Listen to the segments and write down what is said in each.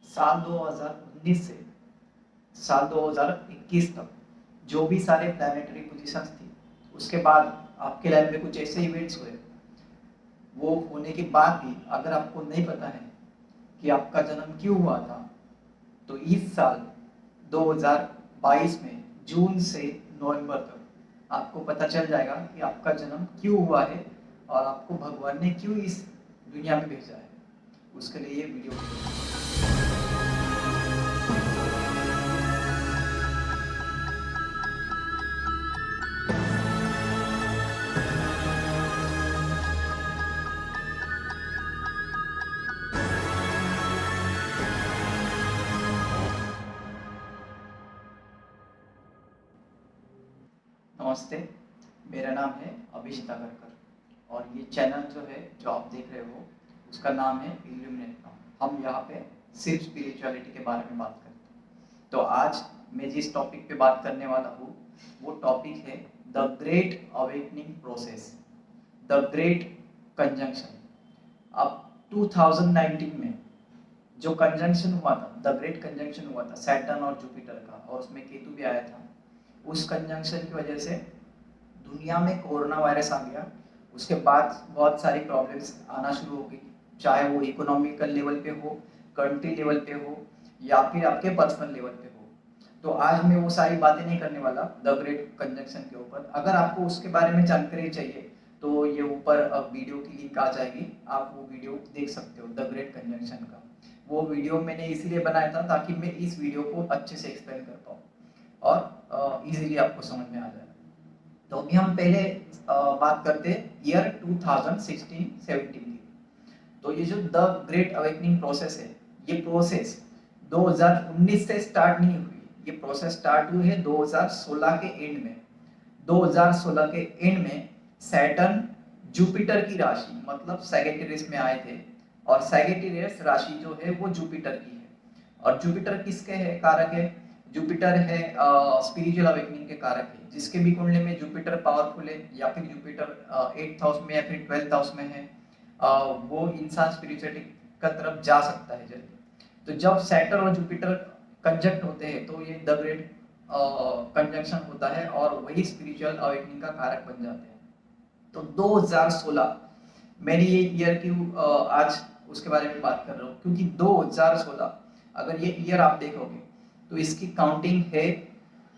साल 2019 से साल 2021 तक जो भी सारे प्लानिटरी पोजीशंस थी, उसके बाद आपके लाइफ में कुछ ऐसे इवेंट्स हुए, वो होने के बाद भी अगर आपको नहीं पता है कि आपका जन्म क्यों हुआ था, तो इस साल 2022 में जून से नवंबर तक आपको पता चल जाएगा कि आपका जन्म क्यों हुआ है और आपको भगवान ने क्यों इस दुनिया में भेजा है। उसके लिए ये वीडियो। नमस्ते, मेरा नाम है अभिषेक अगरकर और ये चैनल जो है, जो आप देख रहे हो, उसका नाम है इल्यूमिनेट नाम। हम यहाँ पे सिर्फ स्पिरिचुअलिटी के बारे में बात करते हैं। तो आज मैं जिस टॉपिक पे बात करने वाला हूँ, वो टॉपिक है the great awakening process, the great conjunction. अब 2019 में जो कंजंक्शन हुआ था, द ग्रेट कंजंक्शन हुआ था सैटर्न और जुपिटर का, और उसमें केतु भी आया था। उस कंजंक्शन की वजह से दुनिया में कोरोना वायरस आ गया। उसके बाद बहुत सारी प्रॉब्लम्स आना शुरू हो गई, चाहे वो इकोनॉमिकल लेवल पे हो, कंट्री लेवल पे हो, या फिर आपके पर्सनल लेवल पे हो। तो आज मैं वो सारी बातें नहीं करने वाला द ग्रेट कंजंक्शन के ऊपर। अगर आपको उसके बारे में जानकारी चाहिए तो ये ऊपर वीडियो की लिंक आ जाएगी, आप वो वीडियो देख सकते हो द ग्रेट कंजंक्शन का। वो वीडियो मैंने इसीलिए बनाया था ताकि मैं इस वीडियो को अच्छे से एक्सप्लेन कर पाऊँ और इजीली आपको समझ में आ जाए। तो अभी हम पहले बात करते हैं ईयर 2016-17 की। तो ये जो द ग्रेट अवेकनिंग प्रोसेस है, ये प्रोसेस 2019 से स्टार्ट नहीं हुई, ये प्रोसेस स्टार्ट हुई है 2016 के एंड में। 2016 के एंड में सैटर्न जुपिटर की राशि मतलब सैगिटेरियस में आए थे, और सैगिटेरियस राशि जो है वो जुपिटर की है। और जुपिटर किसके है कारक है? जुपिटर है स्पिरिचुअल अवेकनिंग के कारक है। जिसके भी कुंडली में जुपिटर पावरफुल है या फिर जुपिटर 8th हाउस में या फिर 12th हाउस में है, वो इंसान स्पिरिचुअलिटी का तरफ जा सकता है जल्दी। तो जब सैटर्न और जुपिटर कंजक्ट होते हैं तो ये द ग्रेट कंजंक्शन होता है और वही स्पिरिचुअल अवेकनिंग का कारक बन जाते हैं। तो 2016 मैंने ये ईयर क्यों आज उसके बारे में बात कर रहा हूँ, क्योंकि 2016 अगर ये ईयर आप देखोगे तो इसकी काउंटिंग है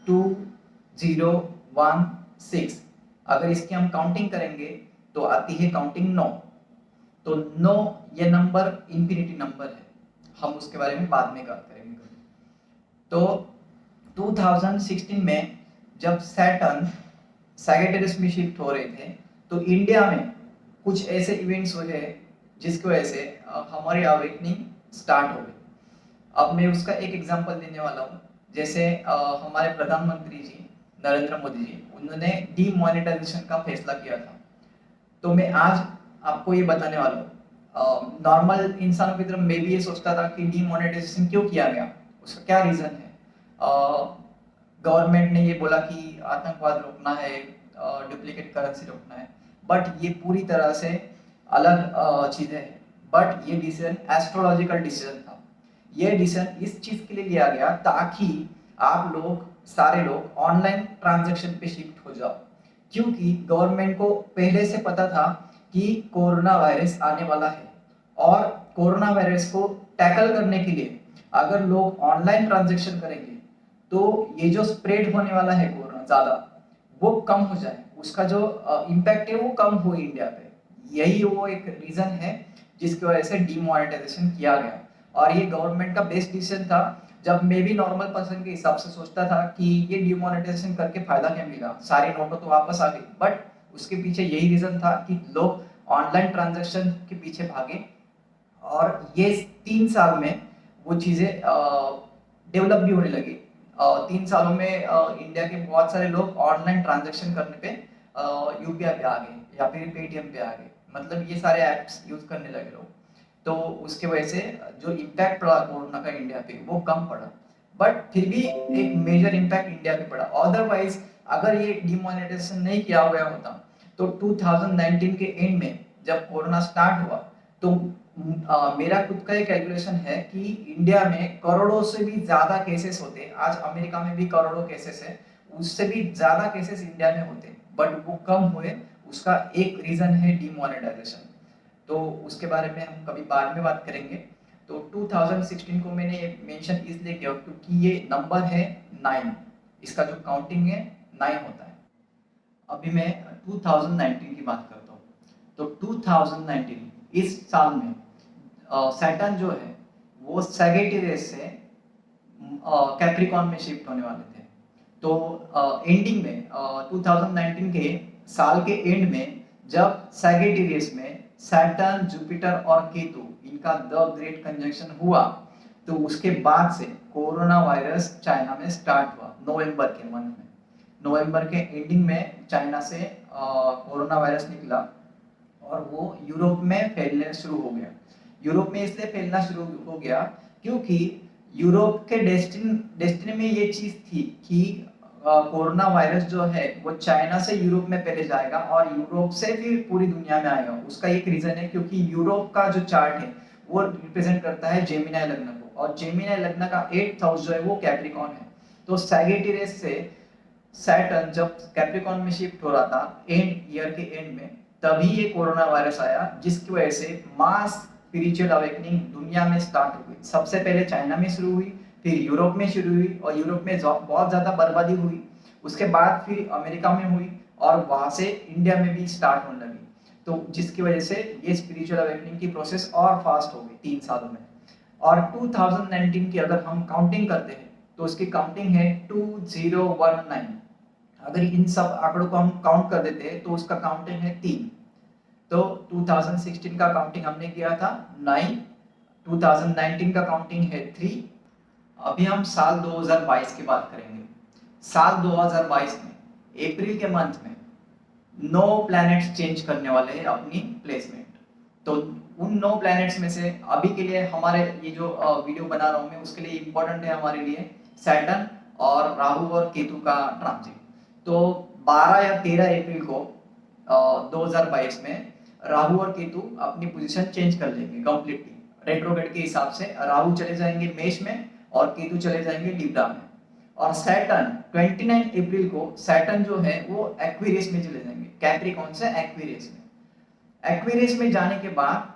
2016। अगर इसकी हम काउंटिंग करेंगे तो आती है काउंटिंग 9। तो 9 ये नंबर इंफिनिटी नंबर है, हम उसके बारे में बाद में बात करेंगे। तो 2016 में जब सैटर्न सैगिटेरियस में शिफ्ट हो रहे थे तो इंडिया में कुछ ऐसे इवेंट्स हुए जिसकी वजह से हमारी अवेकनिंग स्टार्ट हो गई। अब मैं उसका एक एग्जांपल देने वाला हूँ। जैसे हमारे प्रधानमंत्री जी नरेंद्र मोदी जी, उन्होंने डीमोनेटाइजेशन का फैसला किया था। तो मैं आज आपको ये बताने वाला हूँ। नॉर्मल इंसानों की तरफ मैं भी ये सोचता था कि डीमोनेटाइजेशन क्यों किया गया, उसका क्या रीजन है। गवर्नमेंट ने ये बोला कि आतंकवाद रोकना है, डुप्लीकेट करेंसी रोकना है, बट ये पूरी तरह से अलग चीजें हैं। बट ये डिसीजन एस्ट्रोलॉजिकल डिसीजन था। ये डिसीजन इस चीज के लिए लिया गया ताकि आप लोग सारे लोग ऑनलाइन ट्रांजैक्शन पे शिफ्ट हो जाओ, क्योंकि गवर्नमेंट को पहले से पता था कि कोरोना वायरस आने वाला है, और कोरोना वायरस को टैकल करने के लिए अगर लोग ऑनलाइन ट्रांजैक्शन करेंगे तो ये जो स्प्रेड होने वाला है कोरोना ज्यादा, वो कम हो जाए, उसका जो इम्पैक्ट है वो कम हो इंडिया पे। यही वो एक रीजन है जिसकी वजह से डीमोनेटाइजेशन किया गया। और ये गवर्नमेंट का बेस्ट डिसीजन था। जब मैं भी नॉर्मल पर्सन के हिसाब से सोचता था कि ये डीमोनेटाइजेशन करके फायदा क्या मिला, सारे नोटों तो वापस आ गए, बट उसके पीछे यही रीजन था कि लोग ऑनलाइन ट्रांजैक्शन के पीछे भागे। और ये 3 साल में वो चीजें डेवलप भी होने लगी। 3 सालों में इंडिया के बहुत सारे लोग ऑनलाइन ट्रांजैक्शन करने पे यूपीआई पे आ गए या फिर पेटीएम पे आ गए, मतलब ये सारे ऐप्स यूज करने लगे लोग। तो उसके वजह से जो इम्पैक्ट पड़ा कोरोना का इंडिया पे वो कम पड़ा, बट फिर भी एक मेजर इम्पैक्ट इंडिया पे पड़ा। अदरवाइज अगर ये डिमोनेटाइजेशन नहीं किया गया होता तो 2019 के एंड में जब कोरोना स्टार्ट हुआ तो मेरा खुद का एक कैलकुलेशन है कि इंडिया में करोड़ों से भी ज्यादा केसेस होते हैं। आज अमेरिका में भी करोड़ों केसेस है, उससे भी ज्यादा केसेस इंडिया में होते हैं, बट वो कम हुए। उसका एक रीजन है डिमोनेटाइजेशन। तो उसके बारे में हम कभी बाद में बात करेंगे। तो 2016 को मैंने मेंशन इसलिए किया क्योंकि ये नंबर है 9, इसका जो काउंटिंग है 9 होता है। अभी मैं 2019 की बात करता हूँ। तो 2019 इस साल में सैटर्न जो है वो सैगिटेरियस से कैप्रिकॉन में शिफ्ट होने वाले थे। तो एंडिंग में 2019 के साल के एंड में जब सैगिटेरियस में सैटर्न, जुपिटर और केतु इनका द ग्रेट कंजंक्शन हुआ, तो उसके बाद से कोरोना वायरस चाइना में स्टार्ट हुआ नवंबर के मंथ में। नवंबर के एंडिंग में चाइना से कोरोना वायरस निकला और वो यूरोप में फैलने शुरू हो गया। यूरोप में इसलिए फैलना शुरू हो गया क्योंकि यूरोप के डेस्टिनी में ये चीज थी कि कोरोना वायरस जो है वो चाइना से यूरोप में पहले जाएगा और यूरोप से फिर पूरी दुनिया में आएगा। उसका एक रीजन है क्योंकि यूरोप का जो चार्ट है वो रिप्रेजेंट करता है जेमिनी लग्न को, और जेमिनी लग्न का 8th हाउस जो है वो कैप्रिकॉन है। तो सैगिटेरियस से सैटर्न जब कैप्रिकॉन में शिफ्ट हो रहा था एंड ईयर के एंड में, तभी ये कोरोना वायरस आया, जिसकी वजह से मास स्पिरिचुअल अवेकनिंग दुनिया में स्टार्ट हुई। सबसे पहले चाइना में शुरू हुई, फिर यूरोप में शुरू हुई और यूरोप में बहुत ज्यादा बर्बादी हुई। उसके बाद फिर अमेरिका में हुई और वहां से इंडिया में भी स्टार्ट होने लगी। तो जिसकी वजह से ये स्पिरिचुअल अवेकनिंग की प्रोसेस और फास्ट हो गई 3 सालों में। और 2019 की अगर हम काउंटिंग करते हैं तो उसकी काउंटिंग है 2019। अगर इन सब आंकड़ों को हम काउंट कर देते हैं तो उसका काउंटिंग है 3। तो 2016 का काउंटिंग हमने किया था 9, 2019 का काउंटिंग है 3। अभी हम साल 2022 की बात करेंगे। साल 2022 में अप्रैल के मंथ में 9 प्लैनेट्स चेंज करने वाले हैं अपनी प्लेसमेंट। तो उन 9 प्लैनेट्स में से अभी के लिए हमारे ये जो वीडियो बना रहा हूं मैं, उसके लिए इंपॉर्टेंट है हमारे लिए सैटर्न और राहु और केतु का ट्रांजिट। तो 12 या 13 अप्रैल को 2022 में राहु और केतु अपनी पोजीशन चेंज कर लेंगे कंप्लीटली। रेट्रोग्रेड के हिसाब से राहु चले जाएंगे मेष में और केतु चले जाएंगे लिब्रा में। और सैटर्न 29 अप्रैल को सैटर्न जो है वो एक्वेरियस में चले जाएंगे, कैप्रिकॉन से एक्वेरियस में। एक्वेरियस में जाने के बाद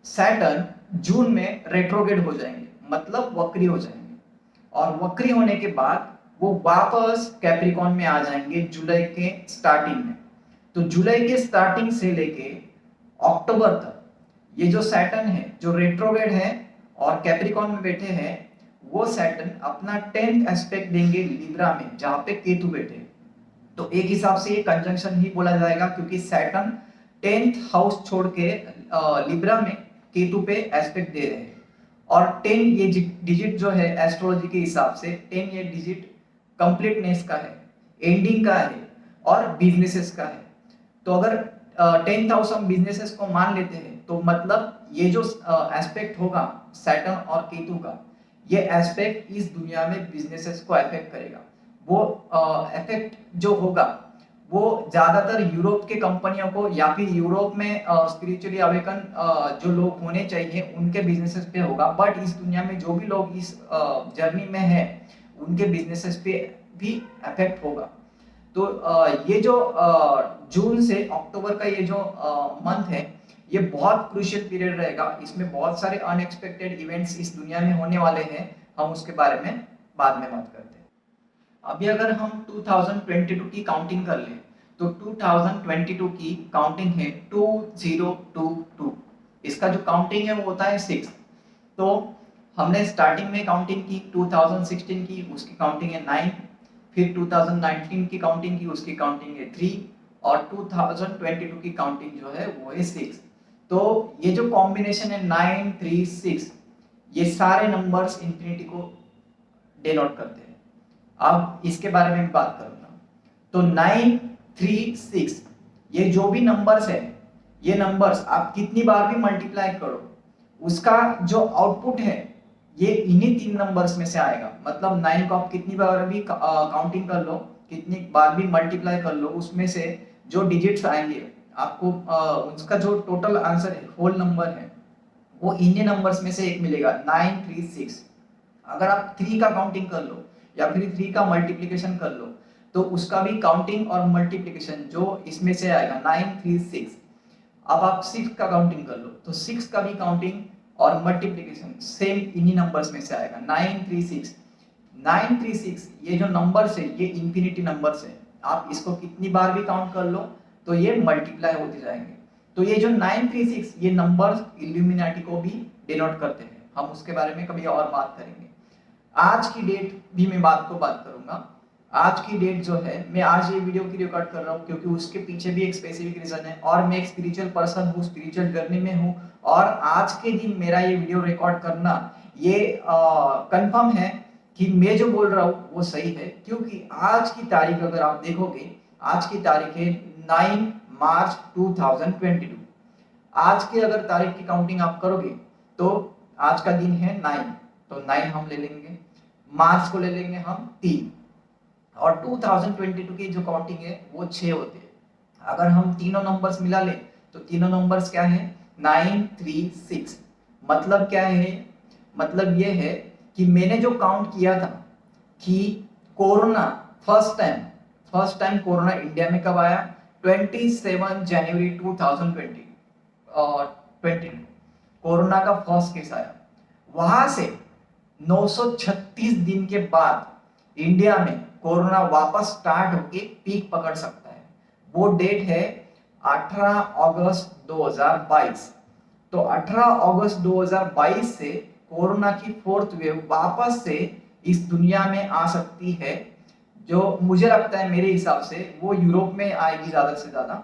सैटर्न जून में रेट्रोग्रेड हो जाएंगे, मतलब वक्री हो जाएंगे। और वक्री होने के बाद वो वापस कैप्रिकॉन में आ जाएंगे जुलाई के स्टार्टिंग में। तो जुलाई के स्टार्टिंग से लेके अक्टूबर तक ये जो सैटर्न है जो रेट्रोग्रेड है और कैप्रिकॉन में बैठे हैं, वो सैटर्न अपना 10th एस्पेक्ट देंगे लिब्रा में जहां पे केतु बैठे। तो एक हिसाब से ये कंजंक्शन ही बोला जाएगा क्योंकि सैटर्न 10th हाउस छोड़ के लिब्रा में केतु पे एस्पेक्ट दे रहे हैं। और 10 ये डिजिट जो है एस्ट्रोलॉजी के हिसाब से 10 ये डिजिट कंप्लीटनेस का है, एंडिंग का है और बिजनेसेस का है। तो अगर 10th हाउस हम बिजनेसेस को मान लेते हैं तो मतलब ये जो एस्पेक्ट होगा सैटर्न और केतु का, ये एस्पेक्ट इस दुनिया में बिजनेसेस को अफेक्ट करेगा। वो इफेक्ट जो होगा वो ज्यादातर यूरोप के कंपनियों को या फिर यूरोप में स्पिरिचुअली अवेकन जो लोग होने चाहिए उनके बिजनेसेस पे होगा। बट इस दुनिया में जो भी लोग इस जर्नी में है उनके बिजनेसेस पे भी इफेक्ट होगा। तो ये जो जून से अक्टूबर का ये जो मंथ है ये बहुत क्रूशियल पीरियड रहेगा। इसमें बहुत सारे अनएक्सपेक्टेड इवेंट्स इस दुनिया में होने वाले हैं, हम उसके बारे में बाद में बात करते हैं। अभी अगर हम 2022 की काउंटिंग कर लें तो 2022 की काउंटिंग है 2022। इसका जो काउंटिंग है वो होता है 6। तो हमने स्टार्टिंग में काउंटिंग की 2016 की, उसकी काउंटिंग है 9। फिर 2019 की काउंटिंग की, उसकी काउंटिंग है 3। और 2022 की काउंटिंग जो है वो है 6। तो ये जो कॉम्बिनेशन है 9, 3, 6, ये सारे नंबर्स इंफिनिटी को डिनोट करते हैं। अब इसके बारे में बात करूंगा। तो 9, 3, 6 ये जो भी नंबर्स है, ये नंबर्स आप कितनी बार भी मल्टीप्लाई करो, उसका जो आउटपुट है ये इन्हीं 3 नंबर्स में से आएगा। मतलब 9 को आप कितनी बार भी काउंटिंग कर लो, कितनी बार भी मल्टीप्लाई कर लो, उसमें से जो डिजिट्स आएंगे आपको उसका जो टोटल आंसर है, होल नंबर है, वो इन्हीं नंबर्स में से एक मिलेगा 936। अगर आप 3 का काउंटिंग कर लो या फिर 3 का मल्टीप्लिकेशन कर लो तो उसका भी काउंटिंग और मल्टीप्लिकेशन जो इसमें से आएगा 936। अब आप 6 का काउंटिंग कर लो तो 6 का भी काउंटिंग और मल्टीप्लिकेशन सेम इन्हीं नंबर्स में से आएगा 936। 936 ये जो नंबर्स है ये इंफिनिटी नंबर्स है, आप इसको कितनी बार भी काउंट कर लो तो ये मल्टीप्लाई होते जाएंगे। तो ये जो 936 ये नंबर्स इल्यूमिनाटी को भी डिनोट करते हैं, हम उसके बारे में कभी और बात करेंगे। आज की डेट भी मैं बात करूंगा। आज की डेट जो है, मैं आज ये वीडियो की रिकॉर्ड कर रहा हूँ क्योंकि उसके पीछे भी एक स्पेसिफिक रीजन है और मैं एक स्पिरिचुअल पर्सन हूँ, स्पिरिचुअल जर्नी में हूँ और आज के दिन मेरा ये वीडियो रिकॉर्ड करना ये कंफर्म है कि मैं जो बोल रहा हूँ वो सही है। क्योंकि आज की तारीख अगर आप देखोगे, आज की तारीख है 9 मार्च 2022। आज की अगर तारीख की काउंटिंग आप करोगे तो आज का दिन है 9, तो 9 हम ले लेंगे, मार्च को ले लेंगे हम 3 और 2022 की जो काउंटिंग है वो 6 होते हैं। अगर हम तीनों नंबर्स मिला ले तो तीनों नंबर्स क्या है 936। मतलब क्या है, मतलब ये है कि मैंने जो काउंट किया था कि corona first time corona India में कब आया 27 जनवरी 2022 कोरोना का फर्स्ट केस आया। वहां से 936 दिन के बाद इंडिया में कोरोना वापस स्टार्ट होके पीक पकड़ सकता है। वो डेट है 18 अगस्त 2022। तो 18 अगस्त 2022 से कोरोना की फोर्थ वेव वापस से इस दुनिया में आ सकती है। जो मुझे लगता है मेरे हिसाब से वो यूरोप में आएगी ज्यादा से ज्यादा।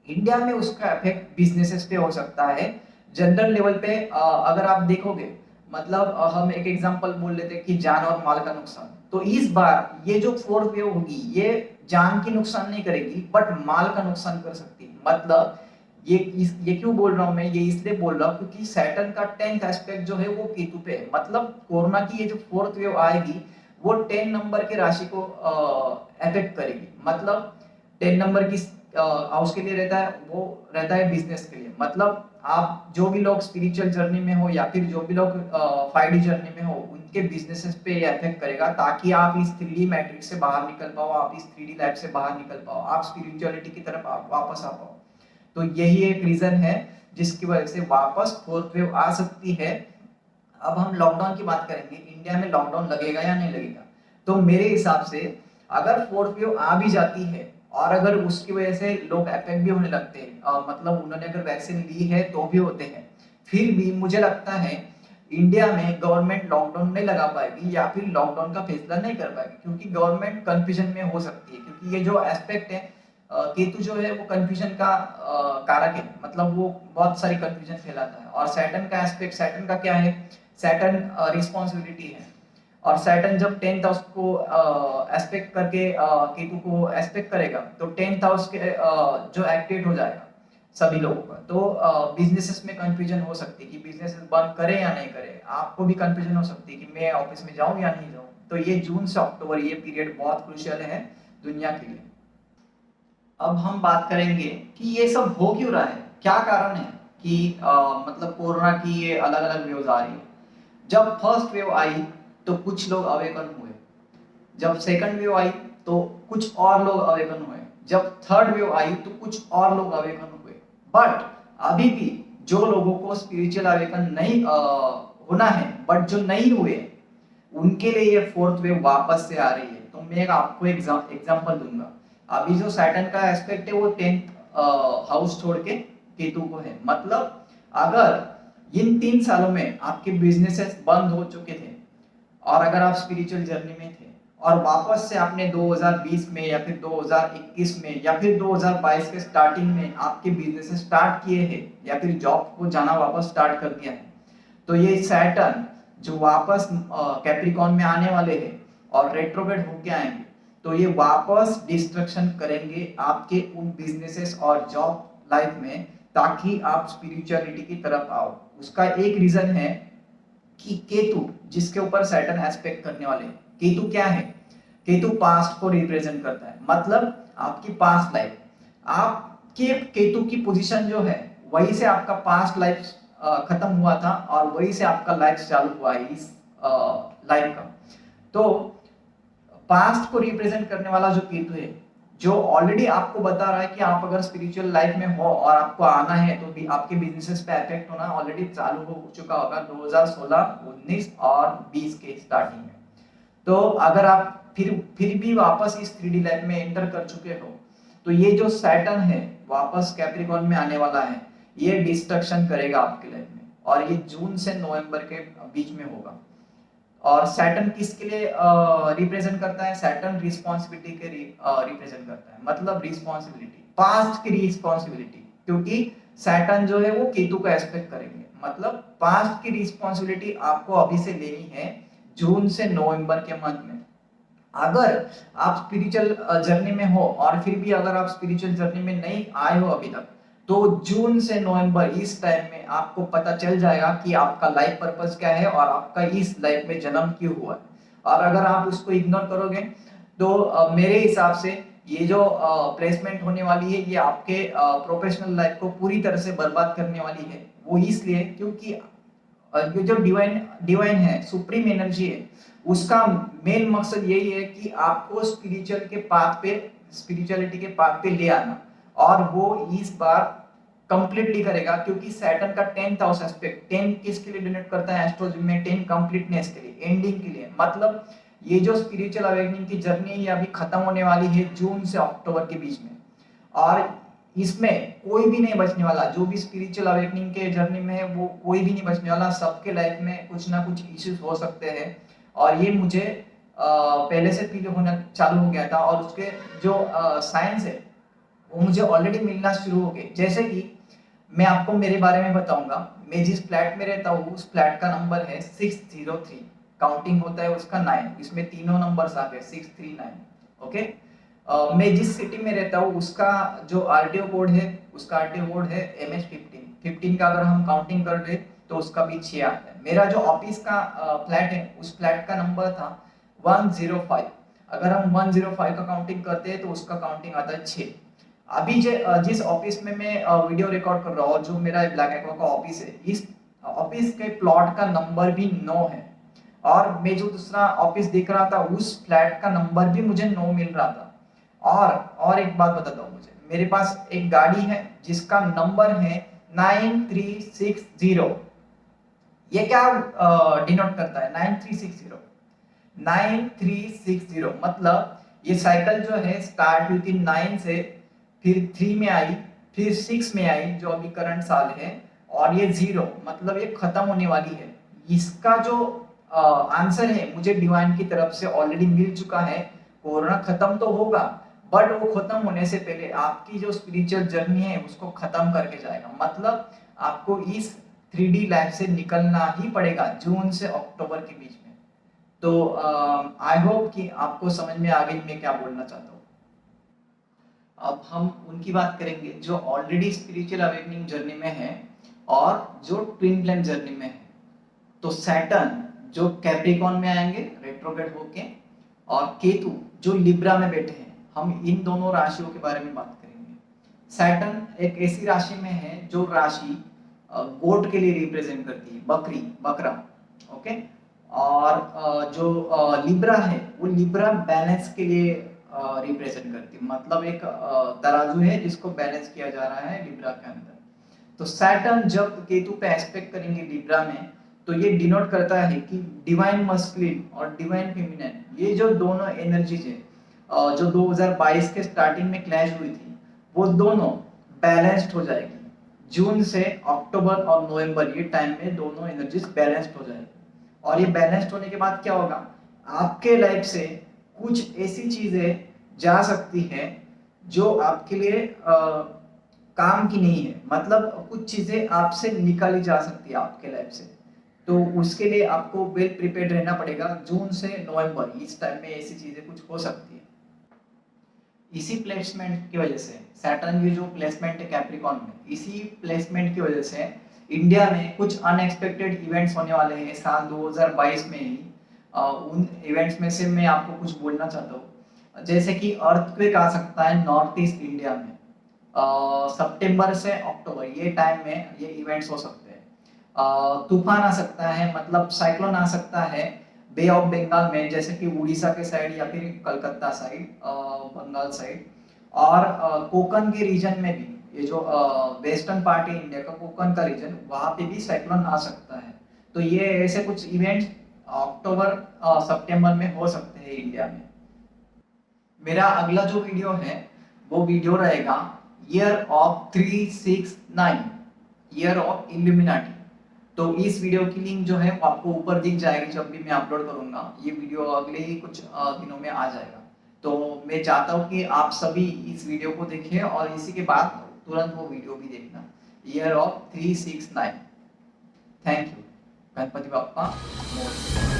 इंडिया में उसका इफेक्ट बिजनेसेस पे हो सकता है। जनरल लेवल पे अगर आप देखोगे, मतलब हम एक एग्जांपल बोल लेते हैं कि जान और माल का नुकसान। तो इस बार ये जो फोर्थ वेव होगी ये जान की नुकसान नहीं करेगी बट माल का नुकसान कर सकती है। मतलब ये क्यों बोल रहा हूं मैं, ये इसलिए बोल रहा हूं क्योंकि सैटर्न का 10th एस्पेक्ट जो है वो केतु पे है। मतलब कोरोना की ये जो फोर्थ वेव आएगी वो 10 नंबर के राशि को अफेक्ट करेगी। मतलब 10 नंबर की हाउस के लिए रहता है, वो रहता है बिजनेस के लिए। मतलब आप जो भी लोग स्पिरिचुअल जर्नी में हो या फिर जो भी लोग 5D जर्नी में हो उनके बिजनेसेस पे अफेक्ट करेगा, ताकि आप इस 3D मैट्रिक्स से बाहर निकल पाओ, आप इस 3D लाइफ से बाहर निकल पाओ, आप स्पिरिचुअलिटी की तरफ वापस आ पाओ। तो यही एक रीजन है जिसकी वजह से वापस फोर्थ वेव आ सकती है। अब हम लॉकडाउन की बात करेंगे, इंडिया में लॉकडाउन लगेगा या नहीं लगेगा। तो मेरे हिसाब से अगर फोर्थ वेव आ भी जाती है और अगर उसकी वजह से लोग अफेक्ट भी होने लगते हैं, मतलब उन्होंने अगर वैक्सीन ली है तो भी होते हैं, फिर भी मुझे लगता है इंडिया में गवर्नमेंट लॉकडाउन नहीं लगा पाएगी या फिर लॉकडाउन का फैसला नहीं कर पाएगी, क्योंकि गवर्नमेंट कंफ्यूजन में हो सकती है। क्योंकि ये जो एस्पेक्ट है केतु जो है वो कंफ्यूजन का कारक है, मतलब वो बहुत सारी कंफ्यूजन फैलाता है। और सैटर्न का एस्पेक्ट, सैटर्न का क्या है, सैटर्न रिस्पॉन्सिबिलिटी है और सैटर्न जब 10th हाउस को एस्पेक्ट करके केतु को एस्पेक्ट करेगा तो 10th हाउस के जो एक्टिवेट हो जाएगा सभी लोगों का। तो बिजनेसेस में कंफ्यूजन हो सकती है कि बिजनेस बंद करें या नहीं करें, आपको भी कंफ्यूजन हो सकती है कि मैं ऑफिस में जाऊं या नहीं जाऊं। तो ये जून से अक्टूबर ये पीरियड बहुत क्रूशियल है दुनिया के लिए। अब हम बात करेंगे कि ये सब हो क्यों रहा है, क्या कारण है कि मतलब कोरोना की ये अलग अलग वेव्स आ रही है। जब फर्स्ट वेव आई तो कुछ लोग अवेकन हुए, जब सेकंड वेव आई तो कुछ और लोग अवेकन हुए, जब थर्ड वेव आई तो कुछ और लोग अवेकन हुए। बट अभी भी जो लोगों को स्पिरिचुअल अवेकन नहीं होना है बट जो नहीं हुए उनके लिए ये फोर्थ वेव वापस से आ रही है। तो मैं आपको एग्जांपल दूंगा। अभी जो सैटर्न का एस्पेक्ट है वो 10th हाउस छोड़ के केतु को है। मतलब अगर इन 3 सालों में आपके बिजनेसेस बंद हो चुके थे और अगर आप स्पिरिचुअल जर्नी में थे और वापस से आपने 2020 में या फिर 2021 में या फिर 2022 के स्टार्टिंग में आपके बिजनेस स्टार्ट किए हैं या फिर जॉब को जाना वापस स्टार्ट कर दिया है, तो ये सैटर्न जो वापस कैप्रिकॉन में आने वाले हैं और रेट्रोग्रेड होके आएंगे, तो ये वापस डिस्ट्रक्शन करेंगे आपके उन बिजनेसेस और जॉब लाइफ में, ताकि आप स्पिरिचुअलिटी की तरफ आओ। उसका एक रीजन है कि केतु जिसके ऊपर सैटर्न एस्पेक्ट करने वाले हैं, केतु क्या है, केतु पास्ट को रिप्रेजेंट करता है। मतलब आपकी पास्ट लाइफ, आपके केतु की पोजीशन जो है वही से आपका पास्ट लाइफ खत्म हुआ था और वही से आपका लाइफ चालू हुआ है इस लाइफ का। तो पास्ट को रिप्रेजेंट करने वाला जो केतु है, जो ऑलरेडी आपको बता रहा है कि आप अगर स्पिरिचुअल लाइफ में हो और आपको आना है तो भी आपके बिजनेसेस पे इफेक्ट होना ऑलरेडी चालू हो चुका होगा 2016, 19 और 20 के स्टार्टिंग में। तो अगर आप फिर भी वापस इस 3D लाइफ में एंटर कर चुके हो, तो ये जो सैटर्न है वापस कैप्रिकॉर्न में आने वाला है, ये डिस्ट्रक्शन करेगा आपके लाइफ में, और ये जून से नवंबर के बीच में होगा। और सैटर्न किसके लिए रिप्रेजेंट करता है? सैटर्न रिस्पॉन्सिबिलिटी के रिप्रेजेंट करता है, मतलब रिस्पॉन्सिबिलिटी, पास्ट की रिस्पॉन्सिबिलिटी, क्योंकि सैटर्न जो है वो केतु का एस्पेक्ट करेंगे, मतलब पास्ट की रिस्पॉन्सिबिलिटी आपको अभी से लेनी है जून से नवंबर के मंथ में। अगर आप स्पिरिचुअल जर्नी में हो और फिर भी अगर आप स्पिरिचुअल जर्नी में नहीं आए हो अभी तक, तो जून से नवंबर इस टाइम में आपको पता चल जाएगा कि आपका लाइफ पर्पस क्या है और आपका इस लाइफ में जन्म क्यों हुआ है। और अगर आप उसको इग्नोर करोगे तो मेरे हिसाब से ये जो प्लेसमेंट होने वाली है ये आपके प्रोफेशनल लाइफ को पूरी तरह से बर्बाद करने वाली है। वो इसलिए क्योंकि ये जो डिवाइन है, सुप्रीम एनर्जी है, उसका मेन मकसद यही है कि आपको स्पिरिचुअलिटी के पाथ पे ले आना, और वो इस बार कंप्लीटली करेगा, क्योंकि सैटर्न का 10th हाउस एस्पेक्ट, 10 किसके लिए डिनोट करता है एस्ट्रोलॉजी में? 10 कंप्लीटनेस के लिए, एंडिंग के लिए, मतलब ये जो स्पिरिचुअल अवेकनिंग की जर्नी ये अभी खत्म होने वाली है जून से अक्टूबर के बीच में, और इसमें कोई भी नहीं बचने वाला। जो भी स्पिरिचुअल अवेकनिंग के जर्नी में है वो कोई भी नहीं बचने वाला, सबके लाइफ में कुछ ना कुछ इश्यूज हो सकते हैं, और ये मुझे पहले से फील होना चालू हो गया था, और उसके जो साइंस है वो मुझे ऑलरेडी मिलना शुरू हो गए। जैसे कि मैं आपको मेरे बारे में बताऊंगा, मैं जिस फ्लैट में रहता हूँ उस फ्लैट का नंबर है 603, काउंटिंग होता है उसका 9, इसमें तीनों नंबर्स आ गए 639। ओके, मैं जिस सिटी में रहता हूँ उसका जो आरटीओ कोड है, उसका आरटीओ कोड है MH15। 15 का अगर हम काउंटिंग कर ले तो उसका भी 6 आता है। मेरा जो ऑफिस का फ्लैट है उस फ्लैट का नंबर था 105, अगर हम 105 का काउंटिंग करते हैं तो उसका काउंटिंग आता है 6। अभी जिस ऑफिस में मैं वीडियो रिकॉर्ड कर रहा हूँ, जो मेरा ब्लैक एक्वा का ऑफिस है, इस ऑफिस के प्लॉट का नंबर भी 9 है, और मैं जो दूसरा ऑफिस देख रहा था उस फ्लैट का नंबर भी मुझे 9 मिल रहा था। और एक बात बताता हूँ, मुझे मेरे पास एक गाड़ी है जिसका नंबर है 9360। ये क्या डिनोट करता है? 9360, 9360 मतलब ये साइकिल जो है स्टार्ट हुई थी 9 से, फिर 3 में आई, फिर 6 में आई जो अभी करंट साल है, और ये 0 मतलब ये खत्म होने वाली है। इसका जो आंसर है मुझे डिवाइन की तरफ से ऑलरेडी मिल चुका है। कोरोना खत्म तो होगा, बट वो खत्म होने से पहले आपकी जो स्पिरिचुअल जर्नी है उसको खत्म करके जाएगा, मतलब आपको इस 3D लाइफ से निकलना ही पड़ेगा जून से अक्टूबर के बीच में। तो आई होप कि आपको समझ में आ गई मैं क्या बोलना चाहता हूँ। अब हम उनकी बात करेंगे जो ऑलरेडी स्पिरिचुअल अवेकनिंग जर्नी में है और जो ट्विन फ्लेम जर्नी में है। तो सैटर्न जो कैप्रिकॉर्न में आएंगे रेट्रोग्रेड होके, और केतु जो लिब्रा में बैठे हैं, हम इन दोनों राशियों के बारे में बात करेंगे। सैटर्न एक ऐसी राशि में है जो राशि गोट के लिए रिप्रेजेंट करती है, बकरा। ओके, और जो लिब्रा है वो लिब्रा बैलेंस के लिए रिप्रेजेंट करती है, मतलब एक तराजू है जिसको बैलेंस किया जा रहा है लिब्रा के अंदर। तो सैटर्न जब केतु पे एस्पेक्ट करेंगे लिब्रा में, तो ये डिनोट करता है कि डिवाइन मस्कुलिन और डिवाइन फेमिनिन, ये जो दोनों एनर्जीज है जो 2022 के स्टार्टिंग में क्लैश हुई थी, वो दोनों बैलेंस्ड हो जाएगी। जून से अक्टूबर और नवंबर ये टाइम में दोनों एनर्जीज बैलेंस्ड हो जाएगी, और ये बैलेंस्ड होने के बाद क्या होगा, आपके लाइफ से कुछ ऐसी चीजें जा सकती है जो आपके लिए काम की नहीं है, मतलब कुछ चीजें आपसे निकाली जा सकती है आपके लाइफ से। तो उसके लिए आपको वेल प्रिपेयर्ड रहना पड़ेगा। जून से नवंबर इस टाइम में ऐसी चीजें कुछ हो सकती है। इसी प्लेसमेंट की वजह से सैटर्न की जो प्लेसमेंट है कैप्रिकॉर्न में, इसी प्लेसमेंट की वजह से इंडिया में कुछ अनएक्सपेक्टेड इवेंट्स होने वाले हैं साल 2022 में ही। उन इवेंट्स में से मैं आपको कुछ बोलना चाहता हूँ, जैसे कि अर्थक्वेक आ सकता है नॉर्थ ईस्ट इंडिया में सितंबर से अक्टूबर, ये टाइम में ये इवेंट्स हो सकते हैं। तूफान आ सकता है, मतलब साइक्लोन आ सकता है बे ऑफ बंगाल में, जैसे कि उड़ीसा के साइड या फिर कलकत्ता साइड, बंगाल साइड, और कोकन के रीजन में भी, ये जो वेस्टर्न पार्ट है इंडिया का, कोकन का रीजन, वहां पे भी साइक्लोन आ सकता है। तो ये ऐसे कुछ इवेंट्स अक्टूबर सितंबर में हो सकते हैं इंडिया में। मेरा अगला जो वीडियो है वो वीडियो रहेगा year of 369, year of illuminati. तो इस वीडियो की लिंक जो है वो आपको ऊपर दिख जाएगी जब भी मैं अपलोड करूंगा। ये वीडियो अगले ही कुछ दिनों में आ जाएगा। तो मैं चाहता हूँ कि आप सभी इस वीडियो को देखें और इसी के बाद तुरंत वो वीडियो भी देखना, year of 369। Thank you. Ganpati Bappa Morya.